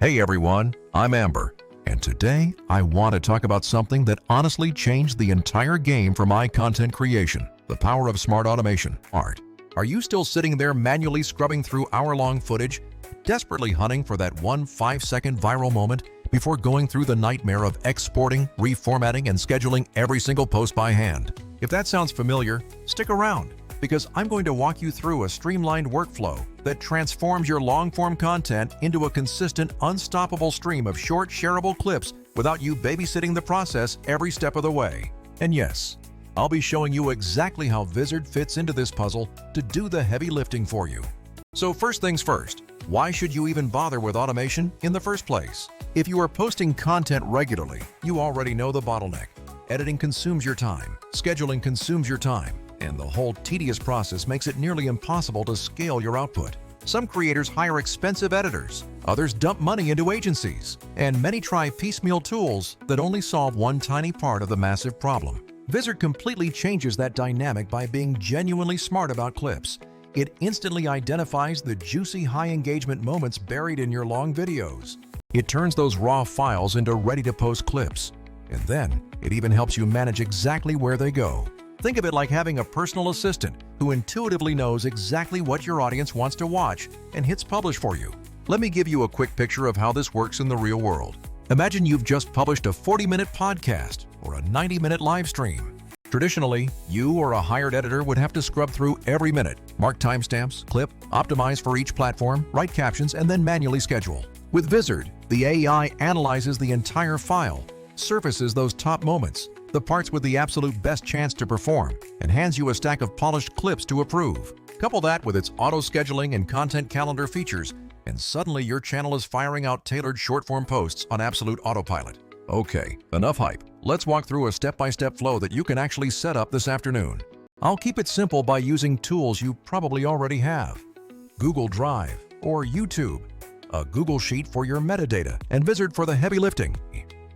Hey everyone, I'm Amber, and today I want to talk about something that honestly changed the entire game for my content creation, the power of smart automation. Art. Are you still sitting there manually scrubbing through hour-long footage, desperately hunting for that one 5-second viral moment before going through the nightmare of exporting, reformatting, and scheduling every single post by hand? If that sounds familiar, stick around, because I'm going to walk you through a streamlined workflow that transforms your long-form content into a consistent, unstoppable stream of short, shareable clips without you babysitting the process every step of the way. And yes, I'll be showing you exactly how Vizard fits into this puzzle to do the heavy lifting for you. So first things first, why should you even bother with automation in the first place? If you are posting content regularly, you already know the bottleneck. Editing consumes your time, scheduling consumes your time, and the whole tedious process makes it nearly impossible to scale your output. Some creators hire expensive editors, others dump money into agencies, and many try piecemeal tools that only solve one tiny part of the massive problem. Vizard completely changes that dynamic by being genuinely smart about clips. It instantly identifies the juicy high-engagement moments buried in your long videos. It turns those raw files into ready-to-post clips, and then it even helps you manage exactly where they go. Think of it like having a personal assistant who intuitively knows exactly what your audience wants to watch and hits publish for you. Let me give you a quick picture of how this works in the real world. Imagine you've just published a 40-minute podcast or a 90-minute live stream. Traditionally, you or a hired editor would have to scrub through every minute, mark timestamps, clip, optimize for each platform, write captions, and then manually schedule. With Vizard, the AI analyzes the entire file, surfaces those top moments, the parts with the absolute best chance to perform, and hands you a stack of polished clips to approve. Couple that with its auto-scheduling and content calendar features, and suddenly your channel is firing out tailored short-form posts on absolute autopilot. Okay, enough hype. Let's walk through a step-by-step flow that you can actually set up this afternoon. I'll keep it simple by using tools you probably already have. Google Drive or YouTube, a Google Sheet for your metadata, and Vizard for the heavy lifting.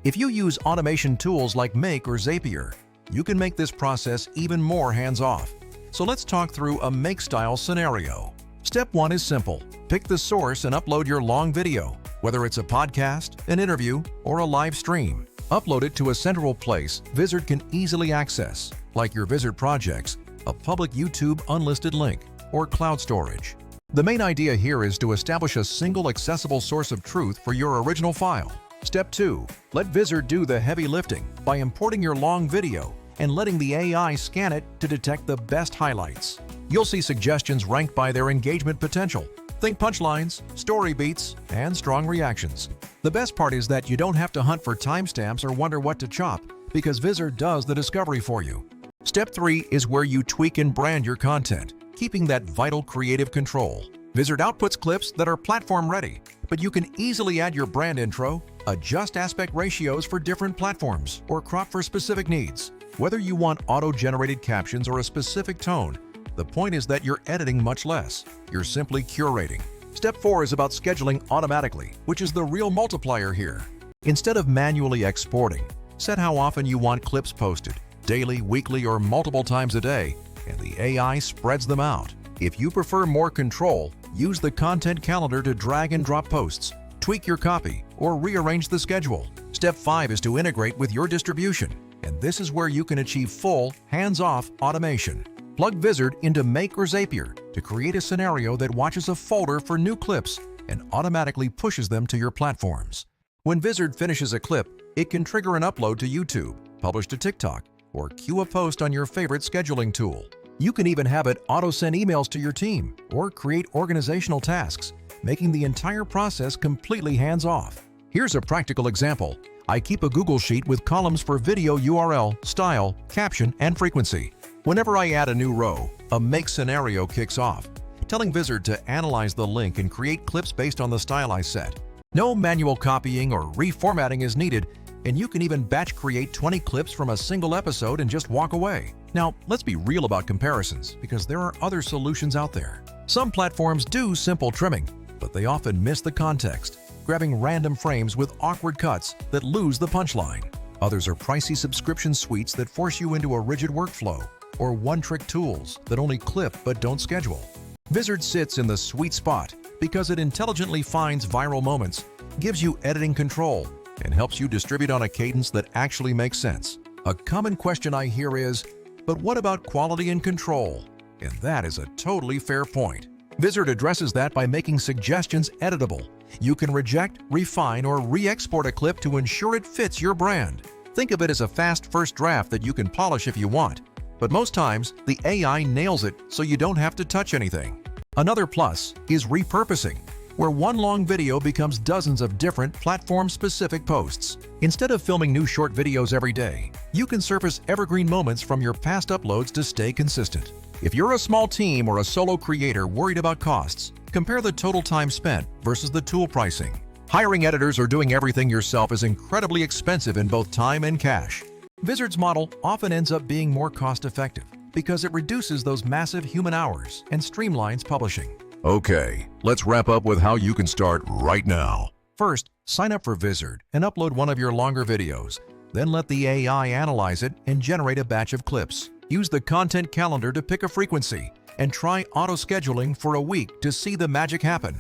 If you use automation tools like Make or Zapier, you can make this process even more hands-off. So let's talk through a Make-style scenario. Step 1 is simple. Pick the source and upload your long video, whether it's a podcast, an interview, or a live stream. Upload it to a central place Vizard can easily access, like your Vizard projects, a public YouTube unlisted link, or cloud storage. The main idea here is to establish a single accessible source of truth for your original file. Step 2. Let Vizard do the heavy lifting by importing your long video and letting the AI scan it to detect the best highlights. You'll see suggestions ranked by their engagement potential. Think punchlines, story beats, and strong reactions. The best part is that you don't have to hunt for timestamps or wonder what to chop, because Vizard does the discovery for you. Step 3 is where you tweak and brand your content, keeping that vital creative control. Vizard outputs clips that are platform ready, but you can easily add your brand intro, adjust aspect ratios for different platforms, or crop for specific needs. Whether you want auto-generated captions or a specific tone, the point is that you're editing much less. You're simply curating. Step 4 is about scheduling automatically, which is the real multiplier here. Instead of manually exporting, set how often you want clips posted, daily, weekly, or multiple times a day, and the AI spreads them out. If you prefer more control, use the content calendar to drag and drop posts, tweak your copy, or rearrange the schedule. Step 5 is to integrate with your distribution, and this is where you can achieve full, hands-off automation. Plug Vizard into Make or Zapier to create a scenario that watches a folder for new clips and automatically pushes them to your platforms. When Vizard finishes a clip, it can trigger an upload to YouTube, publish to TikTok, or queue a post on your favorite scheduling tool. You can even have it auto-send emails to your team or create organizational tasks, making the entire process completely hands-off. Here's a practical example. I keep a Google Sheet with columns for video URL, style, caption, and frequency. Whenever I add a new row, a Make scenario kicks off, telling Vizard to analyze the link and create clips based on the style I set. No manual copying or reformatting is needed, and you can even batch create 20 clips from a single episode and just walk away. Now, let's be real about comparisons, because there are other solutions out there. Some platforms do simple trimming, but they often miss the context, grabbing random frames with awkward cuts that lose the punchline. Others are pricey subscription suites that force you into a rigid workflow, or one-trick tools that only clip but don't schedule. Vizard sits in the sweet spot because it intelligently finds viral moments gives you editing control, and helps you distribute on a cadence that actually makes sense. A common question I hear is, but what about quality and control? And that is a totally fair point. Vizard addresses that by making suggestions editable. You can reject, refine, or re-export a clip to ensure it fits your brand. Think of it as a fast first draft that you can polish if you want. But most times, the AI nails it so you don't have to touch anything. Another plus is repurposing, where one long video becomes dozens of different platform-specific posts. Instead of filming new short videos every day, you can surface evergreen moments from your past uploads to stay consistent. If you're a small team or a solo creator worried about costs, compare the total time spent versus the tool pricing. Hiring editors or doing everything yourself is incredibly expensive in both time and cash. Vizard's model often ends up being more cost-effective because it reduces those massive human hours and streamlines publishing. Okay, let's wrap up with how you can start right now. First, sign up for Vizard and upload one of your longer videos. Then let the AI analyze it and generate a batch of clips. Use the content calendar to pick a frequency and try auto-scheduling for a week to see the magic happen.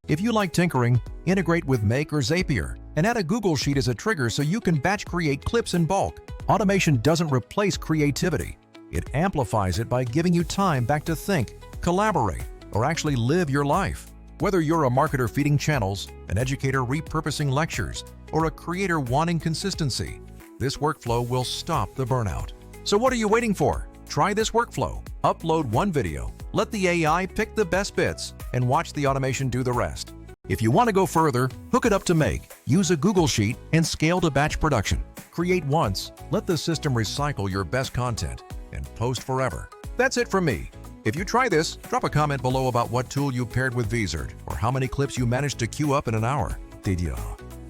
If you like tinkering, integrate with Make or Zapier and add a Google Sheet as a trigger so you can batch create clips in bulk. Automation doesn't replace creativity. It amplifies it by giving you time back to think, collaborate, or actually live your life. Whether you're a marketer feeding channels, an educator repurposing lectures, or a creator wanting consistency, this workflow will stop the burnout. So what are you waiting for? Try this workflow. Upload one video, let the AI pick the best bits, and watch the automation do the rest. If you want to go further, hook it up to Make, use a Google Sheet, and scale to batch production. Create once, let the system recycle your best content, and post forever. That's it from me. If you try this, drop a comment below about what tool you paired with Vizard or how many clips you managed to queue up in an hour.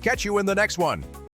Catch you in the next one.